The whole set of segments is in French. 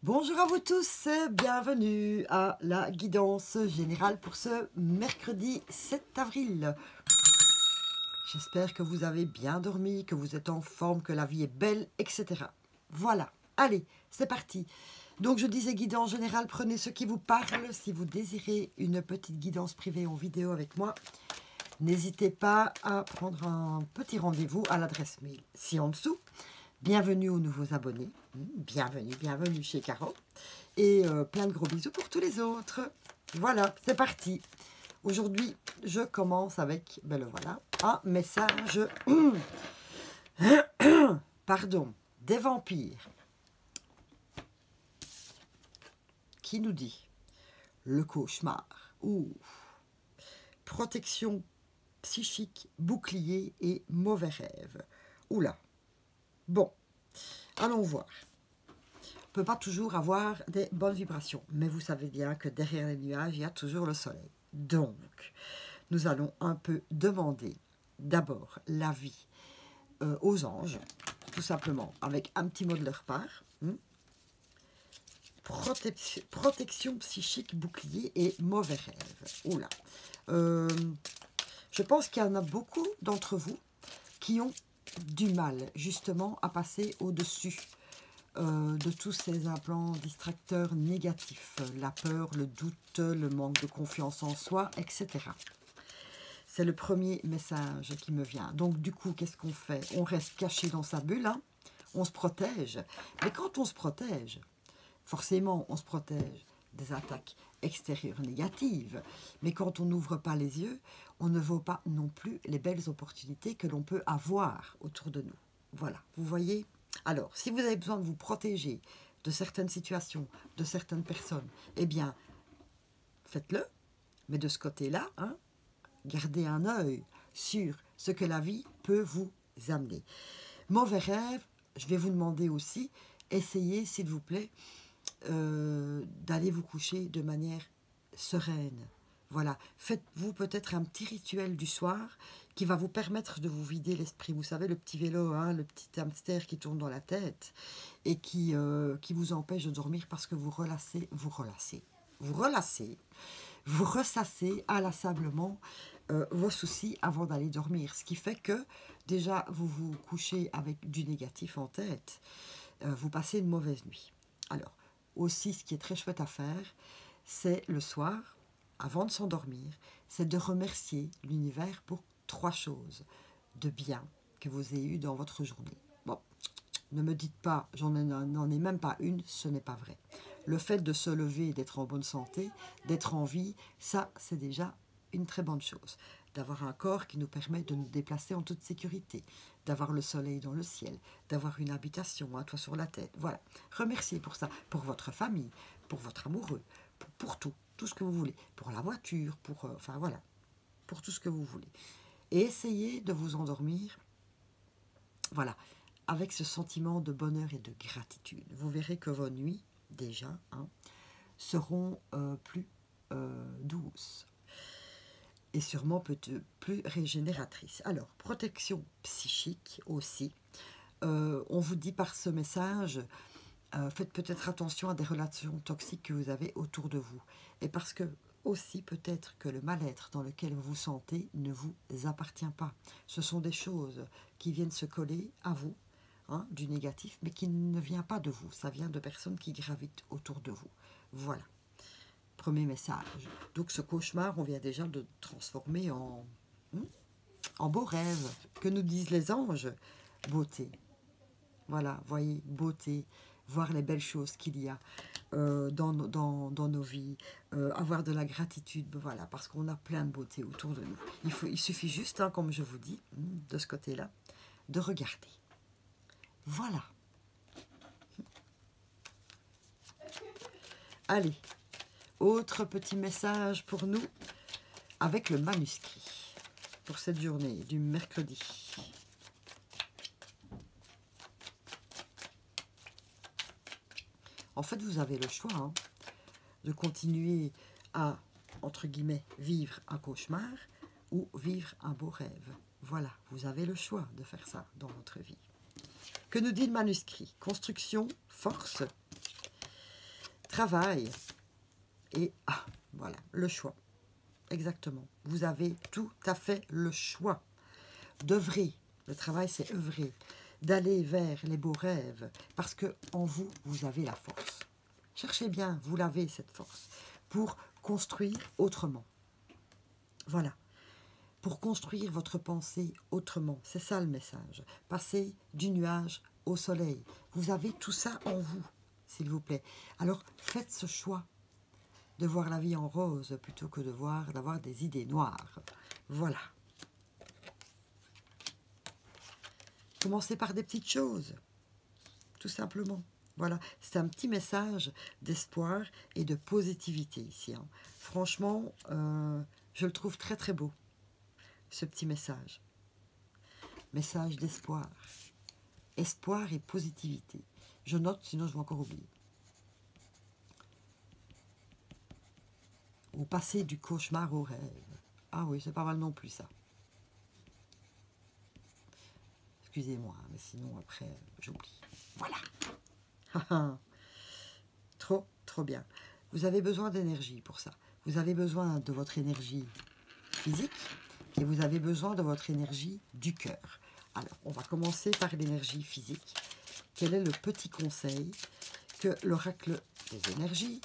Bonjour à vous tous, bienvenue à la guidance générale pour ce mercredi 7 avril. J'espère que vous avez bien dormi, que vous êtes en forme, que la vie est belle, etc. Voilà, allez, c'est parti. Donc je disais guidance générale, prenez ce qui vous parle. Si vous désirez une petite guidance privée en vidéo avec moi, n'hésitez pas à prendre un petit rendez-vous à l'adresse mail ci-en-dessous. Bienvenue aux nouveaux abonnés, bienvenue chez Caro, et plein de gros bisous pour tous les autres. Voilà, c'est parti. Aujourd'hui, je commence avec, ben le voilà, un message, pardon, des vampires, qui nous dit le cauchemar, ou protection psychique, bouclier et mauvais rêve. Oula. Bon, allons voir. On ne peut pas toujours avoir des bonnes vibrations, mais vous savez bien que derrière les nuages, il y a toujours le soleil. Donc, nous allons un peu demander d'abord l'avis aux anges, tout simplement, avec un petit mot de leur part. Protection psychique, bouclier et mauvais rêve. Oula. Je pense qu'il y en a beaucoup d'entre vous qui ont du mal, justement, à passer au-dessus de tous ces implants distracteurs négatifs, la peur, le doute, le manque de confiance en soi, etc. C'est le premier message qui me vient. Donc du coup, qu'est-ce qu'on fait? On reste caché dans sa bulle, hein, on se protège. Mais quand on se protège, forcément on se protège des attaques extérieures négatives. Mais quand on n'ouvre pas les yeux, on ne voit pas non plus les belles opportunités que l'on peut avoir autour de nous. Voilà, vous voyez? Alors, si vous avez besoin de vous protéger de certaines situations, de certaines personnes, eh bien, faites-le. Mais de ce côté-là, hein, gardez un œil sur ce que la vie peut vous amener. Mauvais rêve, je vais vous demander aussi, essayez, s'il vous plaît, d'aller vous coucher de manière sereine. Voilà, faites-vous peut-être un petit rituel du soir qui va vous permettre de vous vider l'esprit. Vous savez, le petit vélo, hein, le petit hamster qui tourne dans la tête et qui vous empêche de dormir parce que vous ressassez inlassablement vos soucis avant d'aller dormir. Ce qui fait que déjà, vous vous couchez avec du négatif en tête, vous passez une mauvaise nuit. Alors, aussi, ce qui est très chouette à faire, c'est le soir, avant de s'endormir, c'est de remercier l'univers pour 3 choses de bien que vous ayez eu dans votre journée. Bon, ne me dites pas, n'en ai même pas une, ce n'est pas vrai. Le fait de se lever, d'être en bonne santé, d'être en vie, ça, c'est déjà une très bonne chose. D'avoir un corps qui nous permet de nous déplacer en toute sécurité, d'avoir le soleil dans le ciel, d'avoir une habitation, un toit sur la tête. Voilà, remerciez pour ça, pour votre famille, pour votre amoureux, pour tout ce que vous voulez, pour la voiture, enfin voilà, pour tout ce que vous voulez. Et essayez de vous endormir, voilà, avec ce sentiment de bonheur et de gratitude. Vous verrez que vos nuits, déjà, hein, seront plus douces et sûrement peut-être plus régénératrices. Alors, protection psychique aussi. On vous dit par ce message, faites peut-être attention à des relations toxiques que vous avez autour de vous. Et parce que aussi peut-être que le mal-être dans lequel vous vous sentez ne vous appartient pas. Ce sont des choses qui viennent se coller à vous, hein, du négatif, mais qui ne vient pas de vous. Ça vient de personnes qui gravitent autour de vous. Voilà. Premier message. Donc ce cauchemar, on vient déjà de transformer en beau rêve. Que nous disent les anges? Beauté. Voilà, voyez, beauté, voir les belles choses qu'il y a dans nos vies, avoir de la gratitude, voilà, parce qu'on a plein de beauté autour de nous. Il suffit juste, hein, comme je vous dis, de ce côté-là, de regarder. Voilà. Allez, autre petit message pour nous, avec le manuscrit, pour cette journée du mercredi. En fait, vous avez le choix, hein, de continuer à, entre guillemets, vivre un cauchemar ou vivre un beau rêve. Voilà, vous avez le choix de faire ça dans votre vie. Que nous dit le manuscrit? Construction, force, travail et voilà, le choix. Exactement. Vous avez tout à fait le choix d'œuvrer. Le travail, c'est œuvrer. D'aller vers les beaux rêves. Parce que en vous, vous avez la force. Cherchez bien, vous l'avez cette force. Pour construire autrement. Voilà. Pour construire votre pensée autrement. C'est ça le message. Passer du nuage au soleil. Vous avez tout ça en vous, s'il vous plaît. Alors, faites ce choix de voir la vie en rose plutôt que d'avoir des idées noires. Voilà. Commencez par des petites choses, tout simplement. Voilà, c'est un petit message d'espoir et de positivité ici. Hein. Franchement, je le trouve très très beau, ce petit message. Message d'espoir. Espoir et positivité. Je note, sinon je vais encore oublier. Ou passer du cauchemar au rêve. Ah oui, c'est pas mal non plus ça. Excusez-moi, mais sinon après, j'oublie. Voilà. Trop, trop bien. Vous avez besoin d'énergie pour ça. Vous avez besoin de votre énergie physique et vous avez besoin de votre énergie du cœur. Alors, on va commencer par l'énergie physique. Quel est le petit conseil que l'oracle des énergies,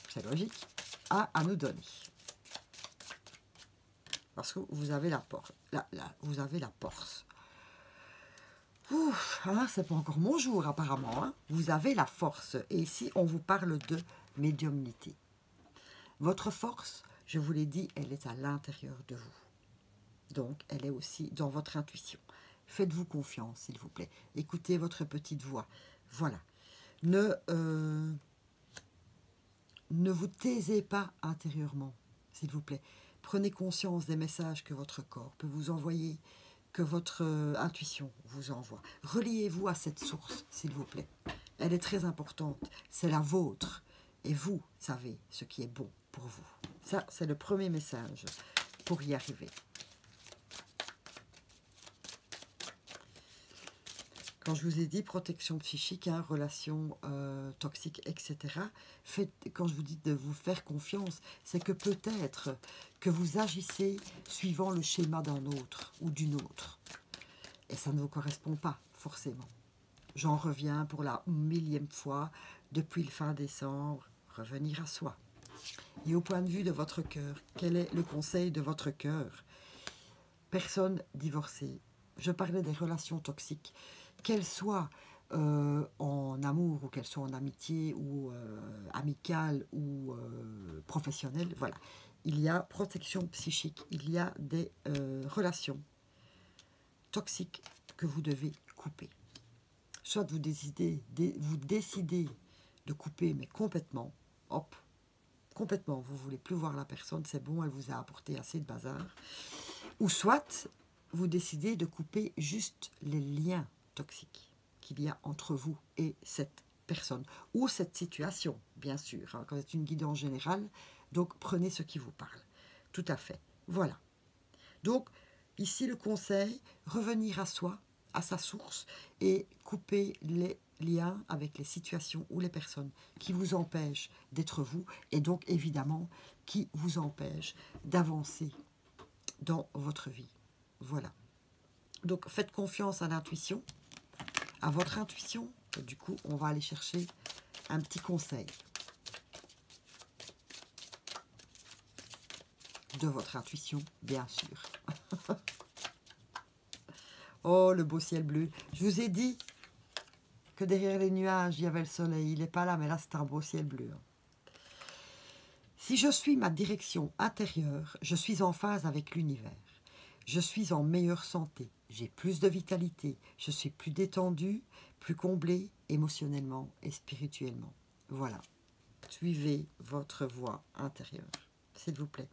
c'est logique, a à nous donner? Parce que vous avez la porte. Vous avez la force. Ouf, hein, c'est pas encore mon jour apparemment. Hein. Vous avez la force. Et ici, on vous parle de médiumnité. Votre force, je vous l'ai dit, elle est à l'intérieur de vous. Donc, elle est aussi dans votre intuition. Faites-vous confiance, s'il vous plaît. Écoutez votre petite voix. Voilà. Ne vous taisez pas intérieurement, s'il vous plaît. Prenez conscience des messages que votre corps peut vous envoyer, que votre intuition vous envoie. Reliez-vous à cette source, s'il vous plaît. Elle est très importante. C'est la vôtre. Et vous savez ce qui est bon pour vous. Ça, c'est le premier message pour y arriver. Quand je vous ai dit protection psychique, hein, relations toxiques, etc., quand je vous dis de vous faire confiance, c'est que peut-être que vous agissez suivant le schéma d'un autre ou d'une autre. Et ça ne vous correspond pas, forcément. J'en reviens pour la 1000e fois, depuis le fin décembre, revenir à soi. Et au point de vue de votre cœur, quel est le conseil de votre cœur? Personne divorcée. Je parlais des relations toxiques. Qu'elles soient en amour ou qu'elles soient en amitié ou amicale ou professionnelle, voilà. Il y a protection psychique, il y a des relations toxiques que vous devez couper. Soit vous décidez de couper, mais complètement, hop, complètement, vous ne voulez plus voir la personne, c'est bon, elle vous a apporté assez de bazar. Ou soit vous décidez de couper juste les liens toxiques qu'il y a entre vous et cette personne, ou cette situation, bien sûr, hein, quand c'est une guidance générale, donc prenez ce qui vous parle. Tout à fait. Voilà. Donc, ici le conseil, revenir à soi, à sa source, et couper les liens avec les situations ou les personnes qui vous empêchent d'être vous, et donc évidemment qui vous empêchent d'avancer dans votre vie. Voilà. Donc, faites confiance à l'intuition, à votre intuition. Et du coup, on va aller chercher un petit conseil de votre intuition, bien sûr. Oh, le beau ciel bleu. Je vous ai dit que derrière les nuages, il y avait le soleil. Il n'est pas là, mais là, c'est un beau ciel bleu. Si je suis ma direction intérieure, je suis en phase avec l'univers. Je suis en meilleure santé, j'ai plus de vitalité, je suis plus détendue, plus comblée émotionnellement et spirituellement. Voilà. Suivez votre voie intérieure, s'il vous plaît.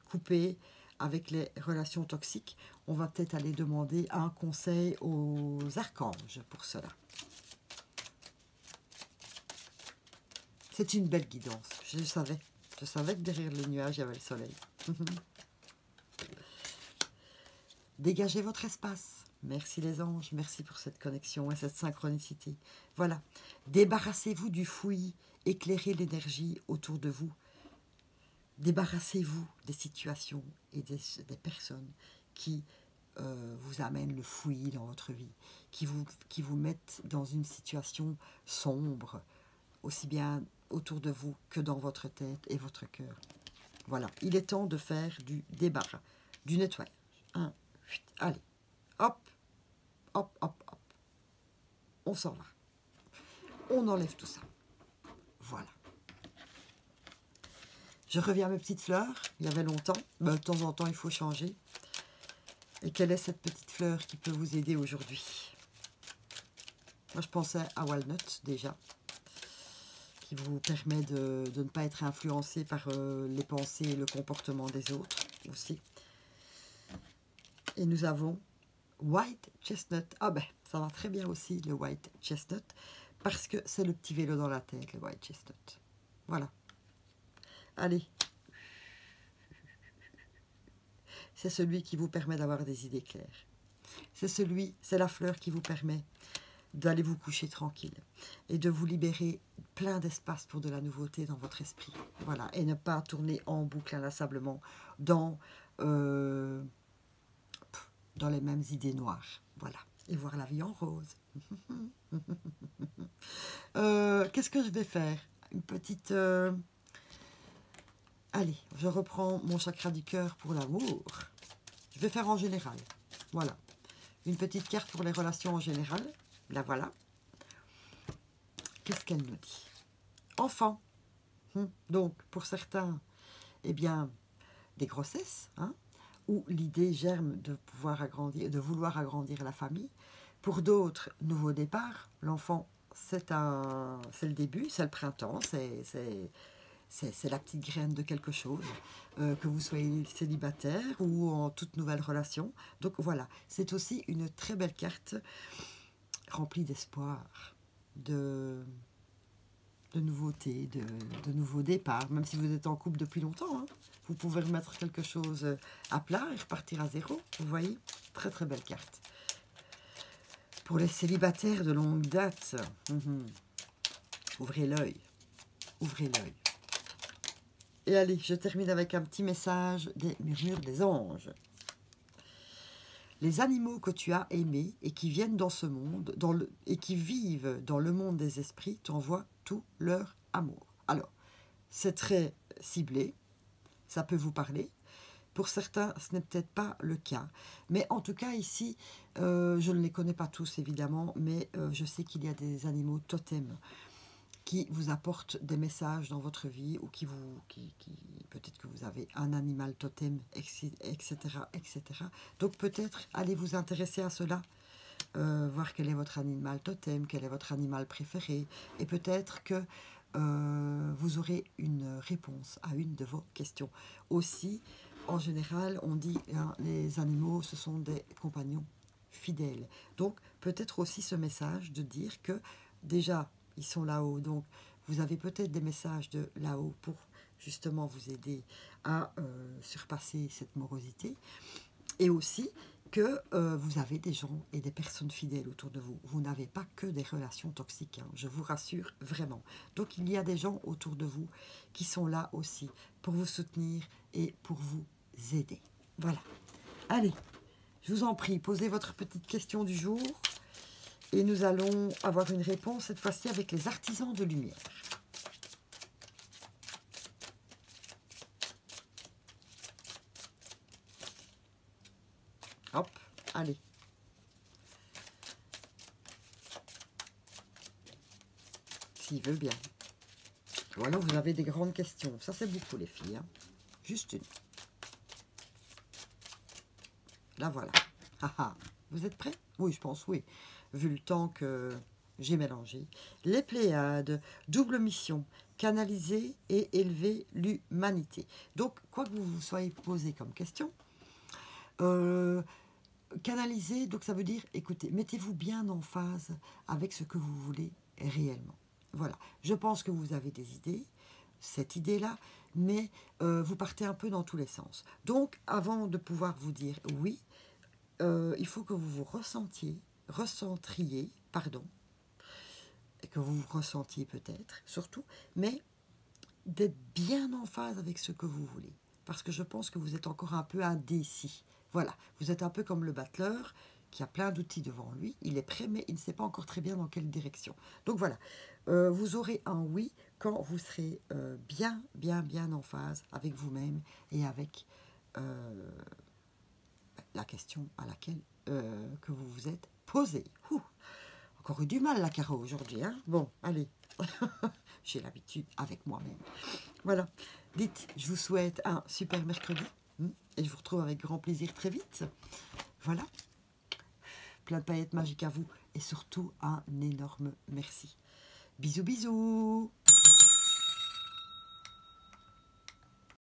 Coupez avec les relations toxiques. On va peut-être aller demander un conseil aux archanges pour cela. C'est une belle guidance, je savais. Je savais que derrière les nuages, il y avait le soleil. Dégagez votre espace. Merci les anges, merci pour cette connexion et cette synchronicité. Voilà, débarrassez-vous du fouillis, éclairez l'énergie autour de vous. Débarrassez-vous des situations et des personnes qui vous amènent le fouillis dans votre vie, qui vous mettent dans une situation sombre, aussi bien autour de vous que dans votre tête et votre cœur. Voilà, il est temps de faire du débarras, du nettoyage. Allez, hop, hop, hop, hop. On s'en va. On enlève tout ça. Voilà. Je reviens à mes petites fleurs. Il y avait longtemps. Mais de temps en temps, il faut changer. Et quelle est cette petite fleur qui peut vous aider aujourd'hui? Moi, je pensais à Walnut, déjà, qui vous permet de ne pas être influencé par les pensées et le comportement des autres aussi. Et nous avons White Chestnut. Ah ben, ça va très bien aussi, le White Chestnut, parce que c'est le petit vélo dans la tête, le White Chestnut. Voilà. Allez. C'est celui qui vous permet d'avoir des idées claires. C'est la fleur qui vous permet d'aller vous coucher tranquille et de vous libérer plein d'espace pour de la nouveauté dans votre esprit. Voilà, et ne pas tourner en boucle inlassablement dans les mêmes idées noires. Voilà, et voir la vie en rose. Qu'est-ce que je vais faire? Une petite... Allez, je reprends mon chakra du cœur pour l'amour. Je vais faire en général. Voilà. Une petite carte pour les relations en général. La voilà. Qu'est-ce qu'elle nous dit? Enfant. Donc, pour certains, eh bien, des grossesses, hein, où l'idée germe de pouvoir agrandir, de vouloir agrandir la famille. Pour d'autres, nouveau départ. L'enfant, c'est le début, c'est le printemps, c'est la petite graine de quelque chose, que vous soyez célibataire ou en toute nouvelle relation. Donc voilà, c'est aussi une très belle carte remplie d'espoir, de nouveautés, de nouveaux départs. Même si vous êtes en couple depuis longtemps, hein, vous pouvez remettre quelque chose à plat et repartir à zéro. Vous voyez, très très belle carte. Pour les célibataires de longue date, ouvrez l'œil, ouvrez l'œil. Et allez, je termine avec un petit message des murmures des anges. Les animaux que tu as aimés et qui viennent dans ce monde, et qui vivent dans le monde des esprits, t'envoient tout leur amour. Alors, c'est très ciblé, ça peut vous parler. Pour certains, ce n'est peut-être pas le cas. Mais en tout cas, ici, je ne les connais pas tous, évidemment, mais je sais qu'il y a des animaux totems qui vous apportent des messages dans votre vie, ou peut-être que vous avez un animal totem, etc., etc. Donc peut-être allez vous intéresser à cela, voir quel est votre animal totem, quel est votre animal préféré, et peut-être que vous aurez une réponse à une de vos questions. Aussi, en général, on dit hein, les animaux, ce sont des compagnons fidèles. Donc peut-être aussi ce message de dire que déjà, ils sont là-haut, donc vous avez peut-être des messages de là-haut pour justement vous aider à surpasser cette morosité, et aussi que vous avez des gens et des personnes fidèles autour de vous. Vous n'avez pas que des relations toxiques, hein, je vous rassure vraiment. Donc il y a des gens autour de vous qui sont là aussi pour vous soutenir et pour vous aider. Voilà. Allez, je vous en prie, posez votre petite question du jour. Et nous allons avoir une réponse, cette fois-ci, avec les artisans de lumière. Hop, allez. S'il veut bien. Ou alors vous avez des grandes questions. Ça, c'est beaucoup, les filles. Hein. Juste une. Là, voilà. Vous êtes prêts? Oui, je pense, oui. Vu le temps que j'ai mélangé. Les Pléiades, double mission, canaliser et élever l'humanité. Donc, quoi que vous vous soyez posé comme question, canaliser, donc ça veut dire, écoutez, mettez-vous bien en phase avec ce que vous voulez réellement. Voilà, je pense que vous avez des idées, cette idée-là, mais vous partez un peu dans tous les sens. Donc, avant de pouvoir vous dire oui, il faut que vous vous recentriez, pardon, et que vous vous ressentiez peut-être, surtout, mais d'être bien en phase avec ce que vous voulez. Parce que je pense que vous êtes encore un peu indécis. Voilà, vous êtes un peu comme le battleur qui a plein d'outils devant lui. Il est prêt, mais il ne sait pas encore très bien dans quelle direction. Donc voilà, vous aurez un oui quand vous serez bien en phase avec vous-même et avec la question à laquelle que vous vous êtes posé. Encore eu du mal la Caro aujourd'hui, hein. Bon, allez, j'ai l'habitude avec moi-même. Voilà, dites, je vous souhaite un super mercredi et je vous retrouve avec grand plaisir très vite. Voilà, plein de paillettes magiques à vous et surtout un énorme merci. Bisous bisous.